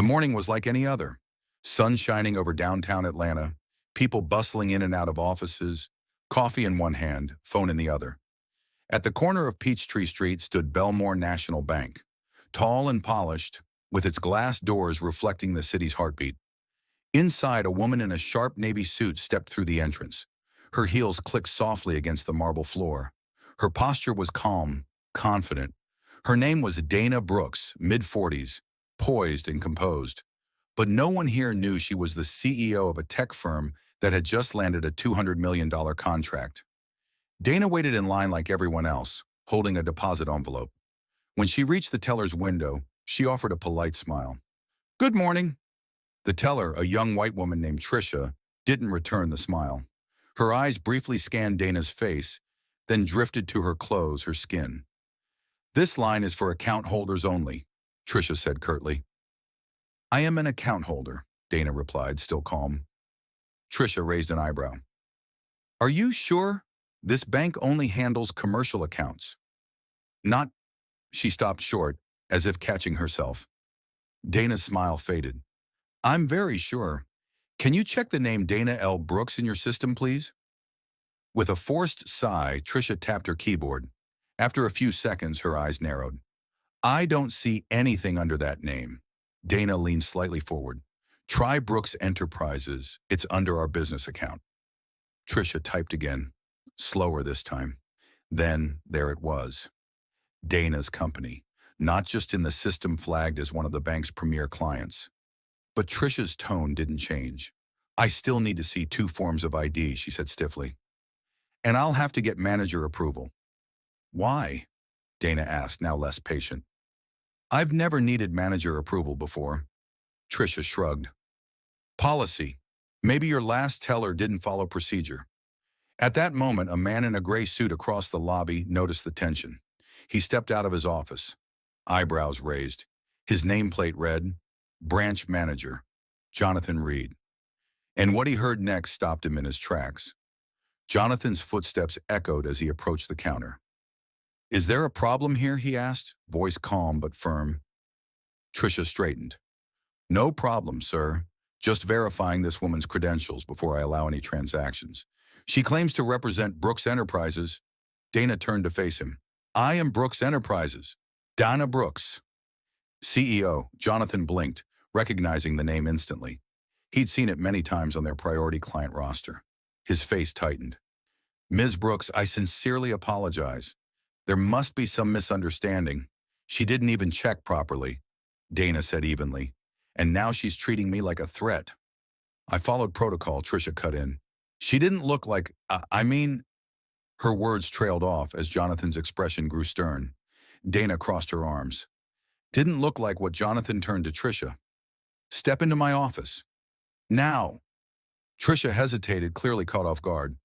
The morning was like any other. Sun shining over downtown Atlanta, people bustling in and out of offices, coffee in one hand, phone in the other. At the corner of Peachtree Street stood Belmore National Bank, tall and polished, with its glass doors reflecting the city's heartbeat. Inside, a woman in a sharp navy suit stepped through the entrance. Her heels clicked softly against the marble floor. Her posture was calm, confident. Her name was Dana Brooks, mid-40s, poised and composed. But no one here knew she was the CEO of a tech firm that had just landed a $200 million contract. Dana waited in line like everyone else, holding a deposit envelope. When she reached the teller's window, she offered a polite smile. "Good morning." The teller, a young white woman named Tricia, didn't return the smile. Her eyes briefly scanned Dana's face, then drifted to her clothes, her skin. "This line is for account holders only," Tricia said curtly. "I am an account holder," Dana replied, still calm. Tricia raised an eyebrow. "Are you sure? This bank only handles commercial accounts." "Not—" She stopped short, as if catching herself. Dana's smile faded. "I'm very sure. Can you check the name Dana L. Brooks in your system, please?" With a forced sigh, Tricia tapped her keyboard. After a few seconds, her eyes narrowed. "I don't see anything under that name." Dana leaned slightly forward. "Try Brooks Enterprises. It's under our business account." Tricia typed again, slower this time. Then there it was. Dana's company, not just in the system flagged as one of the bank's premier clients. But Tricia's tone didn't change. "I still need to see 2 forms of ID, she said stiffly. "And I'll have to get manager approval." "Why?" Dana asked, now less patient. "I've never needed manager approval before." Tricia shrugged. "Policy. Maybe your last teller didn't follow procedure." At that moment, a man in a gray suit across the lobby noticed the tension. He stepped out of his office, eyebrows raised. His nameplate read, "Branch Manager, Jonathan Reed." And what he heard next stopped him in his tracks. Jonathan's footsteps echoed as he approached the counter. "Is there a problem here?" he asked, voice calm but firm. Tricia straightened. "No problem, sir. Just verifying this woman's credentials before I allow any transactions. She claims to represent Brooks Enterprises." Dana turned to face him. "I am Brooks Enterprises. Dana Brooks." CEO, Jonathan blinked, recognizing the name instantly. He'd seen it many times on their priority client roster. His face tightened. "Ms. Brooks, I sincerely apologize. There must be some misunderstanding. She didn't even check properly," Dana said evenly. "And now she's treating me like a threat." "I followed protocol," Tricia cut in. "She didn't look like, I mean—" Her words trailed off as Jonathan's expression grew stern. Dana crossed her arms. "Didn't look like what?" Jonathan turned to Tricia. "Step into my office. Now." Tricia hesitated, clearly caught off guard.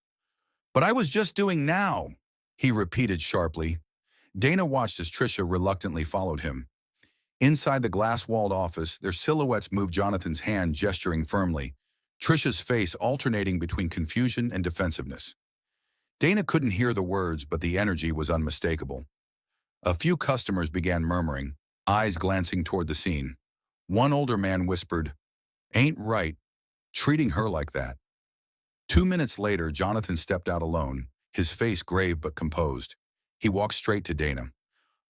"But I was just doing now," he repeated sharply. Dana watched as Tricia reluctantly followed him. Inside the glass-walled office, their silhouettes moved, Jonathan's hand gesturing firmly, Tricia's face alternating between confusion and defensiveness. Dana couldn't hear the words, but the energy was unmistakable. A few customers began murmuring, eyes glancing toward the scene. One older man whispered, "Ain't right, treating her like that." 2 minutes later, Jonathan stepped out alone, his face grave but composed. He walked straight to Dana.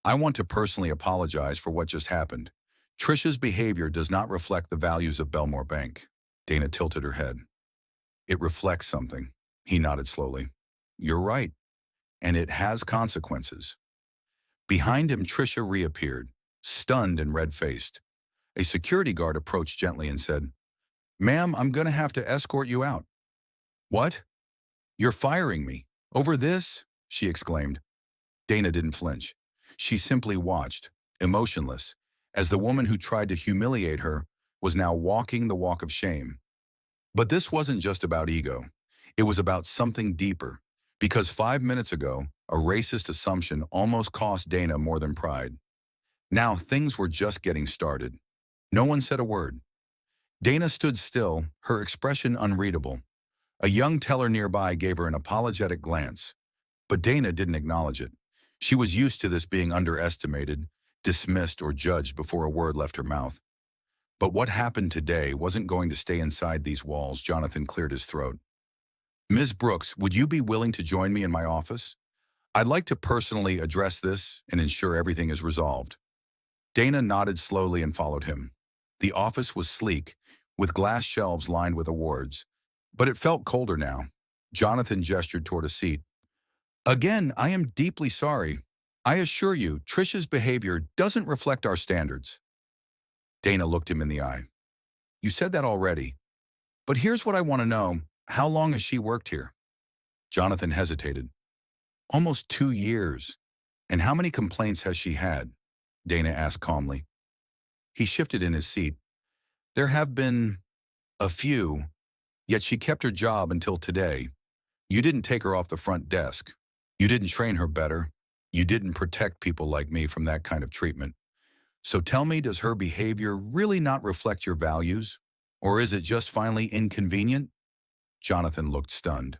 "I want to personally apologize for what just happened. Tricia's behavior does not reflect the values of Belmore Bank." Dana tilted her head. "It reflects something." He nodded slowly. "You're right. And it has consequences." Behind him, Tricia reappeared, stunned and red-faced. A security guard approached gently and said, "Ma'am, I'm going to have to escort you out." "What? You're firing me? Over this?" she exclaimed. Dana didn't flinch. She simply watched, emotionless, as the woman who tried to humiliate her was now walking the walk of shame. But this wasn't just about ego. It was about something deeper, because 5 minutes ago, a racist assumption almost cost Dana more than pride. Now things were just getting started. No one said a word. Dana stood still, her expression unreadable. A young teller nearby gave her an apologetic glance, but Dana didn't acknowledge it. She was used to this, being underestimated, dismissed, or judged before a word left her mouth. But what happened today wasn't going to stay inside these walls. Jonathan cleared his throat. Ms. Brooks, would you be willing to join me in my office? I'd like to personally address this and ensure everything is resolved. Dana nodded slowly and followed him. The office was sleek, with glass shelves lined with awards. But it felt colder now. Jonathan gestured toward a seat. Again, I am deeply sorry. I assure you, Trisha's behavior doesn't reflect our standards. Dana looked him in the eye. You said that already. But here's what I want to know. How long has she worked here? Jonathan hesitated. Almost 2 years. And how many complaints has she had? Dana asked calmly. He shifted in his seat. There have been a few, yet she kept her job until today. You didn't take her off the front desk. You didn't train her better. You didn't protect people like me from that kind of treatment. So tell me, does her behavior really not reflect your values? Or is it just finally inconvenient? Jonathan looked stunned.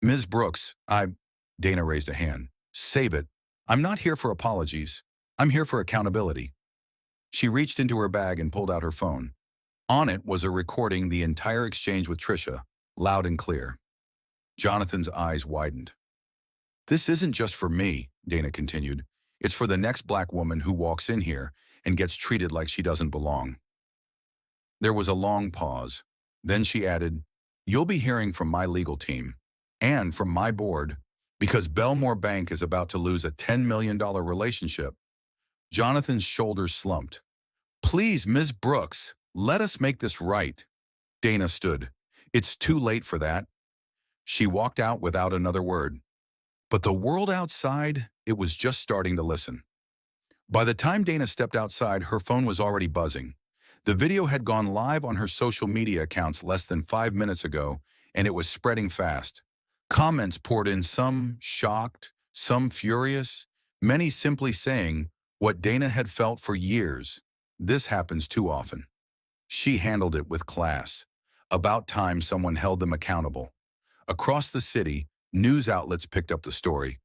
Ms. Brooks, Dana raised a hand. Save it. I'm not here for apologies. I'm here for accountability. She reached into her bag and pulled out her phone. On it was a recording the entire exchange with Trisha, loud and clear. Jonathan's eyes widened. This isn't just for me, Dana continued. It's for the next black woman who walks in here and gets treated like she doesn't belong. There was a long pause. Then she added, You'll be hearing from my legal team and from my board because Belmore Bank is about to lose a $10 million relationship. Jonathan's shoulders slumped. Please, Ms. Brooks, let us make this right. Dana stood. It's too late for that. She walked out without another word. But the world outside, it was just starting to listen. By the time Dana stepped outside, her phone was already buzzing. The video had gone live on her social media accounts less than 5 minutes ago, and it was spreading fast. Comments poured in, some shocked, some furious, many simply saying what Dana had felt for years. This happens too often. She handled it with class. About time someone held them accountable. Across the city, news outlets picked up the story.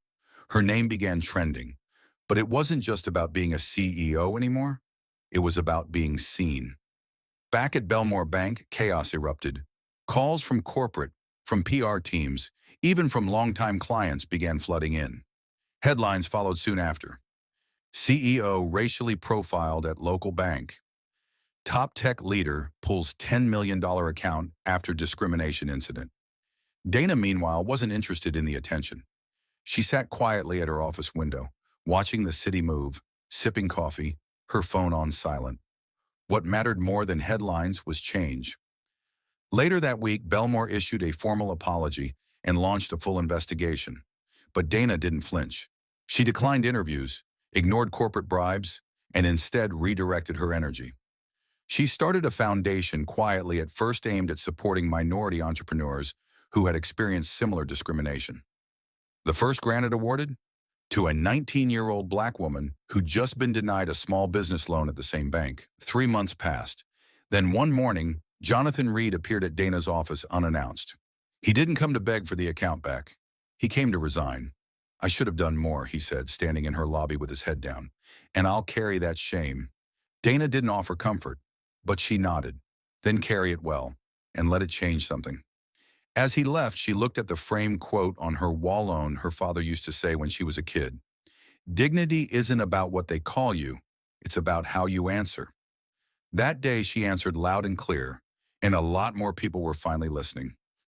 Her name began trending. But it wasn't just about being a CEO anymore. It was about being seen. Back at Belmore Bank, chaos erupted. Calls from corporate, from PR teams, even from longtime clients began flooding in. Headlines followed soon after. CEO racially profiled at local bank. Top tech leader pulls $10 million account after discrimination incident. Dana, meanwhile, wasn't interested in the attention. She sat quietly at her office window, watching the city move, sipping coffee, her phone on silent. What mattered more than headlines was change. Later that week, Belmore issued a formal apology and launched a full investigation. But Dana didn't flinch. She declined interviews, ignored corporate bribes, and instead redirected her energy. She started a foundation quietly at first aimed at supporting minority entrepreneurs who had experienced similar discrimination. The first grant it awarded? To a 19-year-old black woman who'd just been denied a small business loan at the same bank. 3 months passed. Then one morning, Jonathan Reed appeared at Dana's office unannounced. He didn't come to beg for the account back. He came to resign. I should have done more, he said, standing in her lobby with his head down. And I'll carry that shame. Dana didn't offer comfort, but she nodded. Then carry it well, and let it change something. As he left, she looked at the framed quote on her wall her father used to say when she was a kid. Dignity isn't about what they call you, it's about how you answer. That day she answered loud and clear, and a lot more people were finally listening.